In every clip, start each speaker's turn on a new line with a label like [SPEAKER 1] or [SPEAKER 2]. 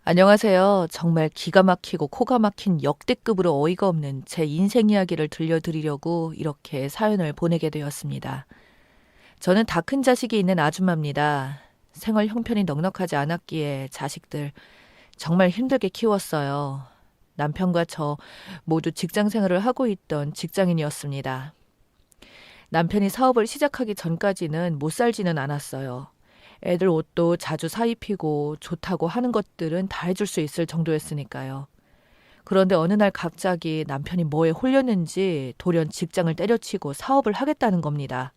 [SPEAKER 1] 안녕하세요. 정말 기가 막히고 코가 막힌 역대급으로 어이가 없는 제 인생 이야기를 들려드리려고 이렇게 사연을 보내게 되었습니다. 저는 다 큰 자식이 있는 아줌마입니다. 생활 형편이 넉넉하지 않았기에 자식들 정말 힘들게 키웠어요. 남편과 저 모두 직장 생활을 하고 있던 직장인이었습니다. 남편이 사업을 시작하기 전까지는 못 살지는 않았어요. 애들 옷도 자주 사 입히고 좋다고 하는 것들은 다 해줄 수 있을 정도였으니까요. 그런데 어느 날 갑자기 남편이 뭐에 홀렸는지 돌연 직장을 때려치고 사업을 하겠다는 겁니다.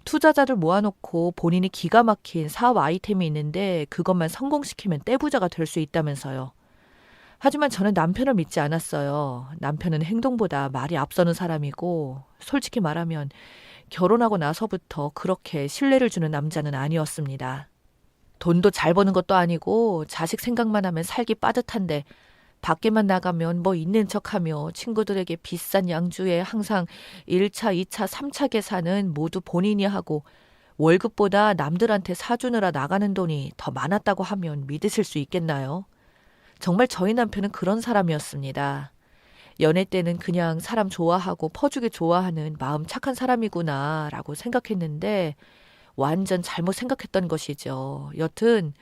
[SPEAKER 1] 투자자를 모아놓고 본인이 기가 막힌 사업 아이템이 있는데 그것만 성공시키면 떼부자가 될 수 있다면서요. 하지만 저는 남편을 믿지 않았어요. 남편은 행동보다 말이 앞서는 사람이고 솔직히 말하면 결혼하고 나서부터 그렇게 신뢰를 주는 남자는 아니었습니다. 돈도 잘 버는 것도 아니고 자식 생각만 하면 살기 빠듯한데 밖에만 나가면 뭐 있는 척하며 친구들에게 비싼 양주에 항상 1차, 2차, 3차 계산은 모두 본인이 하고 월급보다 남들한테 사주느라 나가는 돈이 더 많았다고 하면 믿으실 수 있겠나요? 정말 저희 남편은 그런 사람이었습니다. 연애 때는 그냥 사람 좋아하고 퍼주기 좋아하는 마음 착한 사람이구나라고 생각했는데 완전 잘못 생각했던 것이죠. 여튼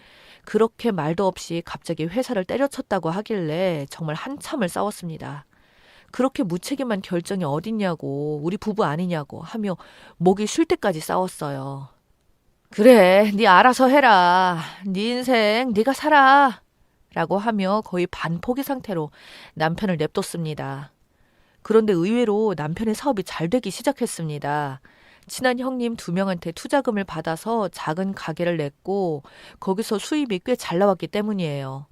[SPEAKER 1] 그렇게 말도 없이 갑자기 회사를 때려쳤다고 하길래 정말 한참을 싸웠습니다. 그렇게 무책임한 결정이 어딨냐고 우리 부부 아니냐고 하며 목이 쉴 때까지 싸웠어요. 그래, 네 알아서 해라. 네 인생 네가 살아. 라고 하며 거의 반포기 상태로 남편을 냅뒀습니다. 그런데 의외로 남편의 사업이 잘 되기 시작했습니다. 친한 형님 2명한테 투자금을 받아서 작은 가게를 냈고 거기서 수입이 꽤 잘 나왔기 때문이에요.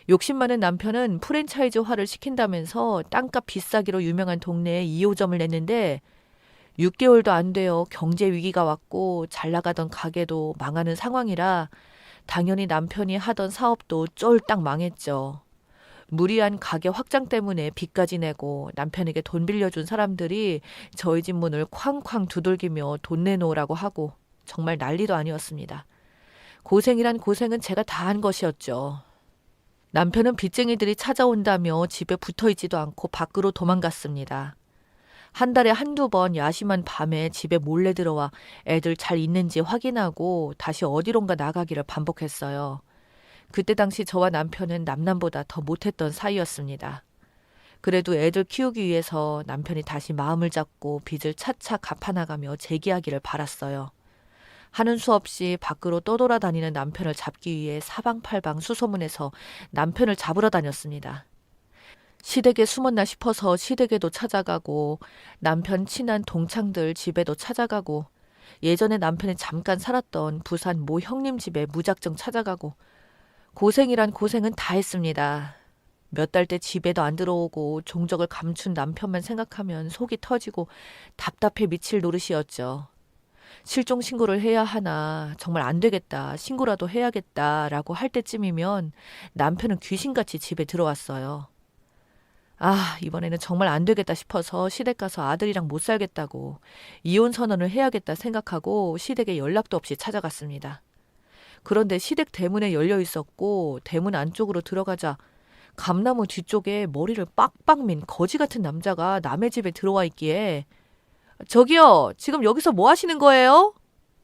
[SPEAKER 1] 욕심 많은 남편은 프랜차이즈화를 시킨다면서 땅값 비싸기로 유명한 동네에 2호점을 냈는데 6개월도 안 되어 경제 위기가 왔고 잘 나가던 가게도 망하는 상황이라 당연히 남편이 하던 사업도 쫄딱 망했죠. 무리한 가게 확장 때문에 빚까지 내고 남편에게 돈 빌려준 사람들이 저희 집 문을 쾅쾅 두들기며 돈 내놓으라고 하고 정말 난리도 아니었습니다. 고생이란 고생은 제가 다 한 것이었죠. 남편은 빚쟁이들이 찾아온다며 집에 붙어있지도 않고 밖으로 도망갔습니다. 한 달에 한두 번 야심한 밤에 집에 몰래 들어와 애들 잘 있는지 확인하고 다시 어디론가 나가기를 반복했어요. 그때 당시 저와 남편은 남남보다 더 못했던 사이였습니다. 그래도 애들 키우기 위해서 남편이 다시 마음을 잡고 빚을 차차 갚아나가며 재기하기를 바랐어요. 하는 수 없이 밖으로 떠돌아다니는 남편을 잡기 위해 사방팔방 수소문해서 남편을 잡으러 다녔습니다. 시댁에 숨었나 싶어서 시댁에도 찾아가고 남편 친한 동창들 집에도 찾아가고 예전에 남편이 잠깐 살았던 부산 모 형님 집에 무작정 찾아가고 고생이란 고생은 다 했습니다. 몇 달째 집에도 안 들어오고 종적을 감춘 남편만 생각하면 속이 터지고 답답해 미칠 노릇이었죠. 실종 신고를 해야 하나 정말 안 되겠다 신고라도 해야겠다라고 할 때쯤이면 남편은 귀신같이 집에 들어왔어요. 아, 이번에는 정말 안 되겠다 싶어서 시댁 가서 아들이랑 못 살겠다고 이혼 선언을 해야겠다 생각하고 시댁에 연락도 없이 찾아갔습니다. 그런데 시댁 대문에 열려 있었고 대문 안쪽으로 들어가자 감나무 뒤쪽에 머리를 빡빡 민 거지 같은 남자가 남의 집에 들어와 있기에 저기요, 지금 여기서 뭐 하시는 거예요?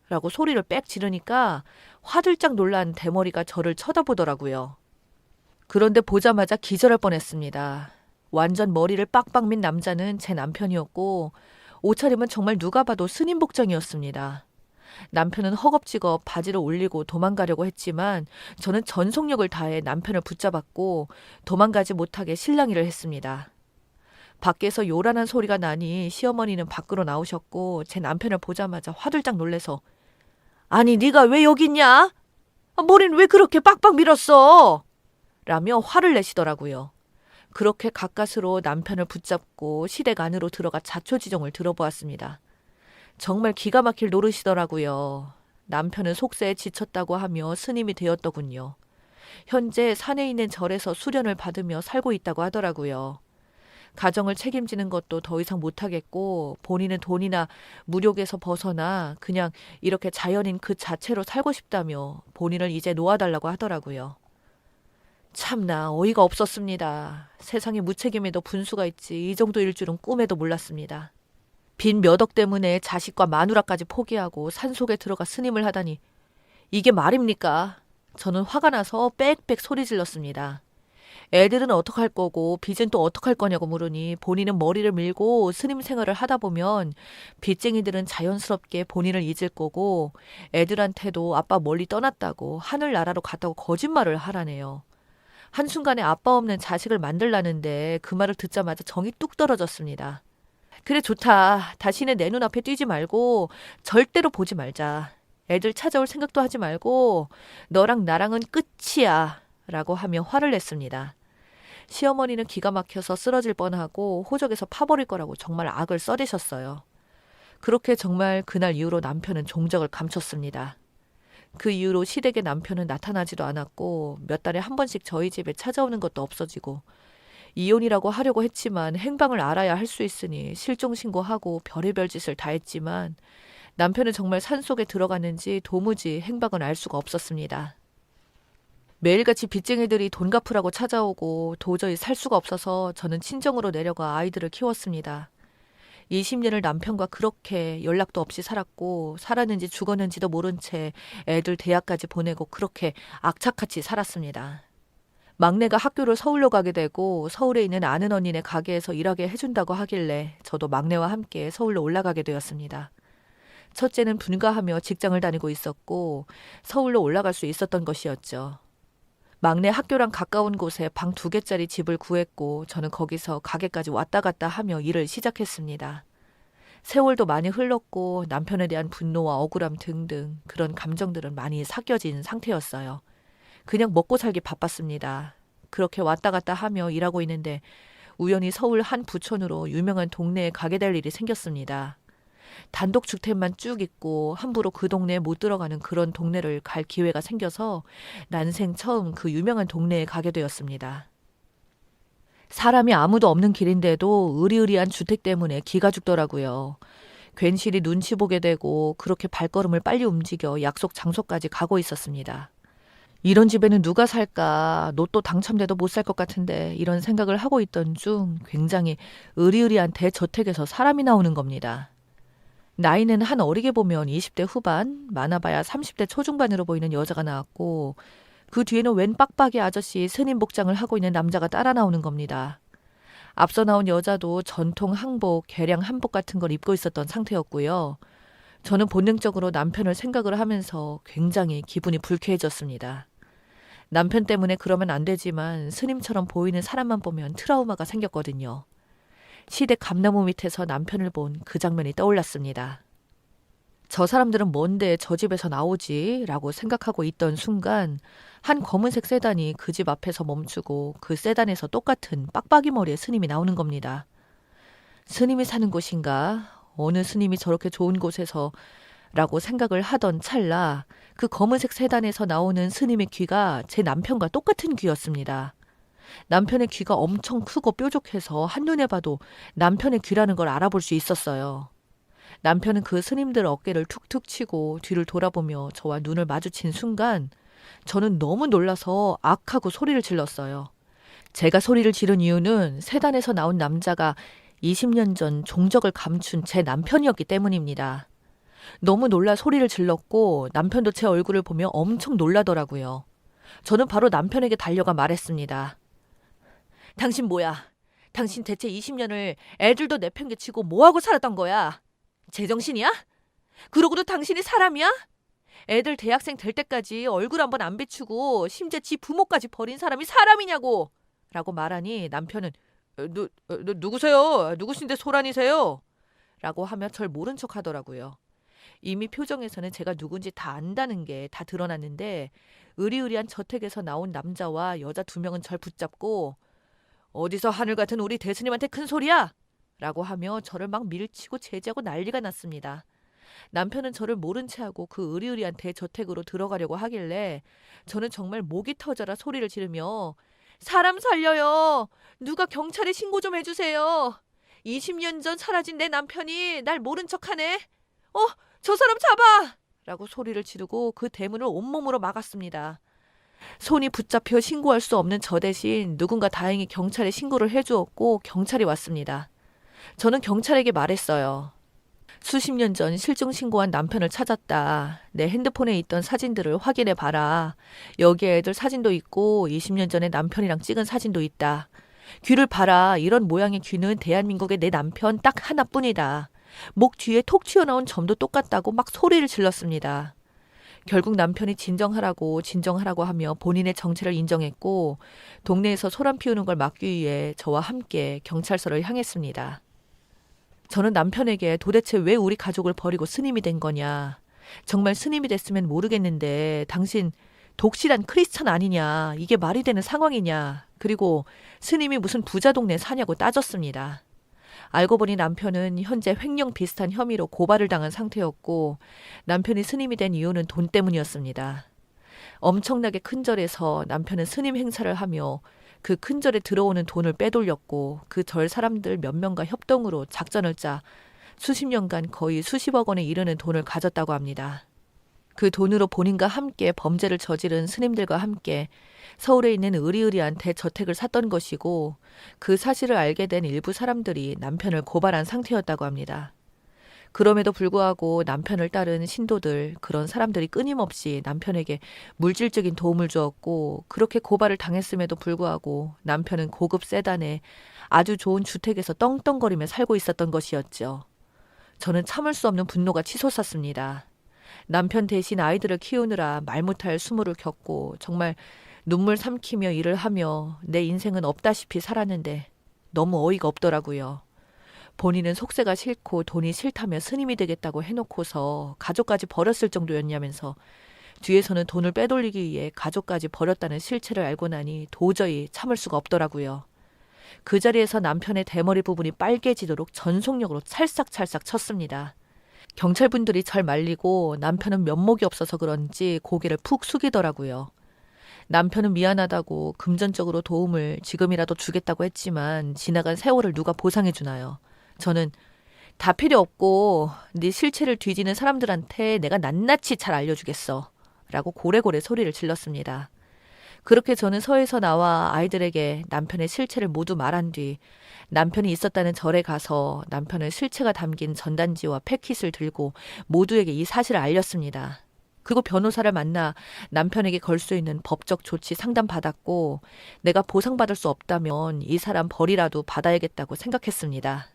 [SPEAKER 1] 라고 소리를 빽 지르니까 화들짝 놀란 대머리가 저를 쳐다보더라고요. 그런데 보자마자 기절할 뻔했습니다. 완전 머리를 빡빡 민 남자는 제 남편이었고 옷차림은 정말 누가 봐도 스님 복장이었습니다. 남편은 허겁지겁 바지를 올리고 도망가려고 했지만 저는 전속력을 다해 남편을 붙잡았고 도망가지 못하게 실랑이를 했습니다. 밖에서 요란한 소리가 나니 시어머니는 밖으로 나오셨고 제 남편을 보자마자 화들짝 놀래서 아니 네가 왜 여기 있냐? 머리는 왜 그렇게 빡빡 밀었어? 라며 화를 내시더라고요. 그렇게 가까스로 남편을 붙잡고 시댁 안으로 들어가 자초지종을 들어보았습니다. 정말 기가 막힐 노릇이더라고요. 남편은 속세에 지쳤다고 하며 스님이 되었더군요. 현재 산에 있는 절에서 수련을 받으며 살고 있다고 하더라고요. 가정을 책임지는 것도 더 이상 못하겠고 본인은 돈이나 무력에서 벗어나 그냥 이렇게 자연인 그 자체로 살고 싶다며 본인을 이제 놓아달라고 하더라고요. 참나 어이가 없었습니다. 세상에 무책임에도 분수가 있지 이 정도일 줄은 꿈에도 몰랐습니다. 빈 몇 억 때문에 자식과 마누라까지 포기하고 산속에 들어가 스님을 하다니 이게 말입니까? 저는 화가 나서 빽빽 소리 질렀습니다. 애들은 어떡할 거고 빚은 또 어떡할 거냐고 물으니 본인은 머리를 밀고 스님 생활을 하다 보면 빚쟁이들은 자연스럽게 본인을 잊을 거고 애들한테도 아빠 멀리 떠났다고 하늘나라로 갔다고 거짓말을 하라네요. 한순간에 아빠 없는 자식을 만들라는데 그 말을 듣자마자 정이 뚝 떨어졌습니다. 그래 좋다. 다시는 내 눈앞에 뛰지 말고 절대로 보지 말자. 애들 찾아올 생각도 하지 말고 너랑 나랑은 끝이야. 라고 하며 화를 냈습니다. 시어머니는 기가 막혀서 쓰러질 뻔하고 호적에서 파버릴 거라고 정말 악을 써대셨어요. 그렇게 정말 그날 이후로 남편은 종적을 감췄습니다. 그 이후로 시댁에 남편은 나타나지도 않았고 몇 달에 한 번씩 저희 집에 찾아오는 것도 없어지고 이혼이라고 하려고 했지만 행방을 알아야 할 수 있으니 실종 신고하고 별의별 짓을 다 했지만 남편은 정말 산속에 들어갔는지 도무지 행방을 알 수가 없었습니다. 매일같이 빚쟁이들이 돈 갚으라고 찾아오고 도저히 살 수가 없어서 저는 친정으로 내려가 아이들을 키웠습니다. 20년을 남편과 그렇게 연락도 없이 살았고 살았는지 죽었는지도 모른 채 애들 대학까지 보내고 그렇게 악착같이 살았습니다. 막내가 학교를 서울로 가게 되고 서울에 있는 아는 언니네 가게에서 일하게 해준다고 하길래 저도 막내와 함께 서울로 올라가게 되었습니다. 첫째는 분가하며 직장을 다니고 있었고 서울로 올라갈 수 있었던 것이었죠. 막내 학교랑 가까운 곳에 방 2개짜리 집을 구했고 저는 거기서 가게까지 왔다 갔다 하며 일을 시작했습니다. 세월도 많이 흘렀고 남편에 대한 분노와 억울함 등등 그런 감정들은 많이 삭혀진 상태였어요. 그냥 먹고 살기 바빴습니다. 그렇게 왔다 갔다 하며 일하고 있는데 우연히 서울 한 부촌으로 유명한 동네에 가게 될 일이 생겼습니다. 단독주택만 쭉 있고 함부로 그 동네에 못 들어가는 그런 동네를 갈 기회가 생겨서 난생 처음 그 유명한 동네에 가게 되었습니다. 사람이 아무도 없는 길인데도 으리으리한 주택 때문에 기가 죽더라고요. 괜시리 눈치 보게 되고 그렇게 발걸음을 빨리 움직여 약속 장소까지 가고 있었습니다. 이런 집에는 누가 살까? 로또 당첨돼도 못 살 것 같은데 이런 생각을 하고 있던 중 굉장히 으리으리한 대저택에서 사람이 나오는 겁니다. 나이는 한 어리게 보면 20대 후반, 많아봐야 30대 초중반으로 보이는 여자가 나왔고 그 뒤에는 웬 빡빡이 아저씨 스님 복장을 하고 있는 남자가 따라 나오는 겁니다. 앞서 나온 여자도 전통 항복, 개량 한복 같은 걸 입고 있었던 상태였고요. 저는 본능적으로 남편을 생각을 하면서 굉장히 기분이 불쾌해졌습니다. 남편 때문에 그러면 안 되지만 스님처럼 보이는 사람만 보면 트라우마가 생겼거든요. 시댁 감나무 밑에서 남편을 본 그 장면이 떠올랐습니다. 저 사람들은 뭔데 저 집에서 나오지? 라고 생각하고 있던 순간 한 검은색 세단이 그 집 앞에서 멈추고 그 세단에서 똑같은 빡빡이 머리의 스님이 나오는 겁니다. 스님이 사는 곳인가? 어느 스님이 저렇게 좋은 곳에서 라고 생각을 하던 찰나 그 검은색 세단에서 나오는 스님의 귀가 제 남편과 똑같은 귀였습니다. 남편의 귀가 엄청 크고 뾰족해서 한눈에 봐도 남편의 귀라는 걸 알아볼 수 있었어요. 남편은 그 스님들 어깨를 툭툭 치고 뒤를 돌아보며 저와 눈을 마주친 순간 저는 너무 놀라서 악하고 소리를 질렀어요. 제가 소리를 지른 이유는 세단에서 나온 남자가 20년 전 종적을 감춘 제 남편이었기 때문입니다. 너무 놀라 소리를 질렀고 남편도 제 얼굴을 보며 엄청 놀라더라고요. 저는 바로 남편에게 달려가 말했습니다. 당신 뭐야? 당신 대체 20년을 애들도 내팽개치고 뭐하고 살았던 거야? 제정신이야? 그러고도 당신이 사람이야? 애들 대학생 될 때까지 얼굴 한번 안 비추고 심지어 지 부모까지 버린 사람이 사람이냐고! 라고 말하니 남편은 누구세요? 누구신데 소란이세요? 라고 하며 절 모른 척 하더라고요. 이미 표정에서는 제가 누군지 다 안다는 게 다 드러났는데 으리으리한 저택에서 나온 남자와 여자 2명은 절 붙잡고 어디서 하늘 같은 우리 대스님한테 큰 소리야! 라고 하며 저를 막 밀치고 제지하고 난리가 났습니다. 남편은 저를 모른 채 하고 그 으리으리한 대저택으로 들어가려고 하길래 저는 정말 목이 터져라 소리를 지르며 사람 살려요! 누가 경찰에 신고 좀 해주세요! 20년 전 사라진 내 남편이 날 모른 척하네! 저 사람 잡아! 라고 소리를 지르고 그 대문을 온몸으로 막았습니다. 손이 붙잡혀 신고할 수 없는 저 대신 누군가 다행히 경찰에 신고를 해주었고 경찰이 왔습니다. 저는 경찰에게 말했어요. 수십 년 전 실종 신고한 남편을 찾았다. 내 핸드폰에 있던 사진들을 확인해 봐라. 여기에 애들 사진도 있고 20년 전에 남편이랑 찍은 사진도 있다. 귀를 봐라. 이런 모양의 귀는 대한민국의 내 남편 딱 하나뿐이다. 목 뒤에 톡 튀어나온 점도 똑같다고 막 소리를 질렀습니다. 결국 남편이 진정하라고 하며 본인의 정체를 인정했고 동네에서 소란 피우는 걸 막기 위해 저와 함께 경찰서를 향했습니다. 저는 남편에게 도대체 왜 우리 가족을 버리고 스님이 된 거냐. 정말 스님이 됐으면 모르겠는데 당신 독실한 크리스찬 아니냐. 이게 말이 되는 상황이냐. 그리고 스님이 무슨 부자 동네 사냐고 따졌습니다. 알고 보니 남편은 현재 횡령 비슷한 혐의로 고발을 당한 상태였고 남편이 스님이 된 이유는 돈 때문이었습니다. 엄청나게 큰 절에서 남편은 스님 행사를 하며 그 큰 절에 들어오는 돈을 빼돌렸고 그 절 사람들 몇 명과 협동으로 작전을 짜 수십 년간 거의 수십억 원에 이르는 돈을 가졌다고 합니다. 그 돈으로 본인과 함께 범죄를 저지른 스님들과 함께 서울에 있는 으리으리한 대저택을 샀던 것이고 그 사실을 알게 된 일부 사람들이 남편을 고발한 상태였다고 합니다. 그럼에도 불구하고 남편을 따른 신도들, 그런 사람들이 끊임없이 남편에게 물질적인 도움을 주었고 그렇게 고발을 당했음에도 불구하고 남편은 고급 세단에 아주 좋은 주택에서 떵떵거리며 살고 있었던 것이었죠. 저는 참을 수 없는 분노가 치솟았습니다. 남편 대신 아이들을 키우느라 말 못할 수모를 겪고 정말 눈물 삼키며 일을 하며 내 인생은 없다시피 살았는데 너무 어이가 없더라고요. 본인은 속세가 싫고 돈이 싫다며 스님이 되겠다고 해놓고서 가족까지 버렸을 정도였냐면서 뒤에서는 돈을 빼돌리기 위해 가족까지 버렸다는 실체를 알고 나니 도저히 참을 수가 없더라고요. 그 자리에서 남편의 대머리 부분이 빨개지도록 전속력으로 찰싹찰싹 쳤습니다. 경찰분들이 잘 말리고 남편은 면목이 없어서 그런지 고개를 푹 숙이더라고요. 남편은 미안하다고 금전적으로 도움을 지금이라도 주겠다고 했지만 지나간 세월을 누가 보상해 주나요? 저는 다 필요 없고 네 실체를 뒤지는 사람들한테 내가 낱낱이 잘 알려주겠어 라고 고래고래 소리를 질렀습니다. 그렇게 저는 서에서 나와 아이들에게 남편의 실체를 모두 말한 뒤 남편이 있었다는 절에 가서 남편의 실체가 담긴 전단지와 패킷을 들고 모두에게 이 사실을 알렸습니다. 그리고 변호사를 만나 남편에게 걸 수 있는 법적 조치 상담받았고 내가 보상받을 수 없다면 이 사람 벌이라도 받아야겠다고 생각했습니다.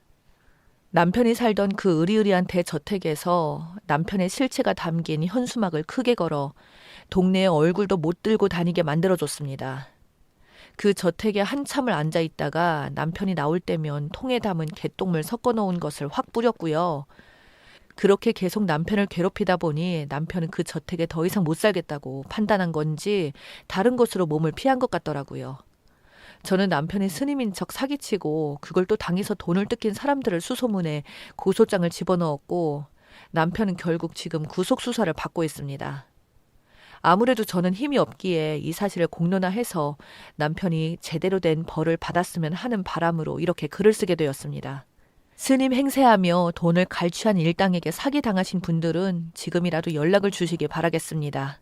[SPEAKER 1] 남편이 살던 그 으리으리한 대저택에서 남편의 실체가 담긴 현수막을 크게 걸어 동네에 얼굴도 못 들고 다니게 만들어줬습니다. 그 저택에 한참을 앉아 있다가 남편이 나올 때면 통에 담은 개똥물 섞어 놓은 것을 확 뿌렸고요. 그렇게 계속 남편을 괴롭히다 보니 남편은 그 저택에 더 이상 못 살겠다고 판단한 건지 다른 곳으로 몸을 피한 것 같더라고요. 저는 남편이 스님인 척 사기치고 그걸 또 당해서 돈을 뜯긴 사람들을 수소문해 고소장을 집어넣었고 남편은 결국 지금 구속수사를 받고 있습니다. 아무래도 저는 힘이 없기에 이 사실을 공론화해서 남편이 제대로 된 벌을 받았으면 하는 바람으로 이렇게 글을 쓰게 되었습니다. 스님 행세하며 돈을 갈취한 일당에게 사기당하신 분들은 지금이라도 연락을 주시기 바라겠습니다.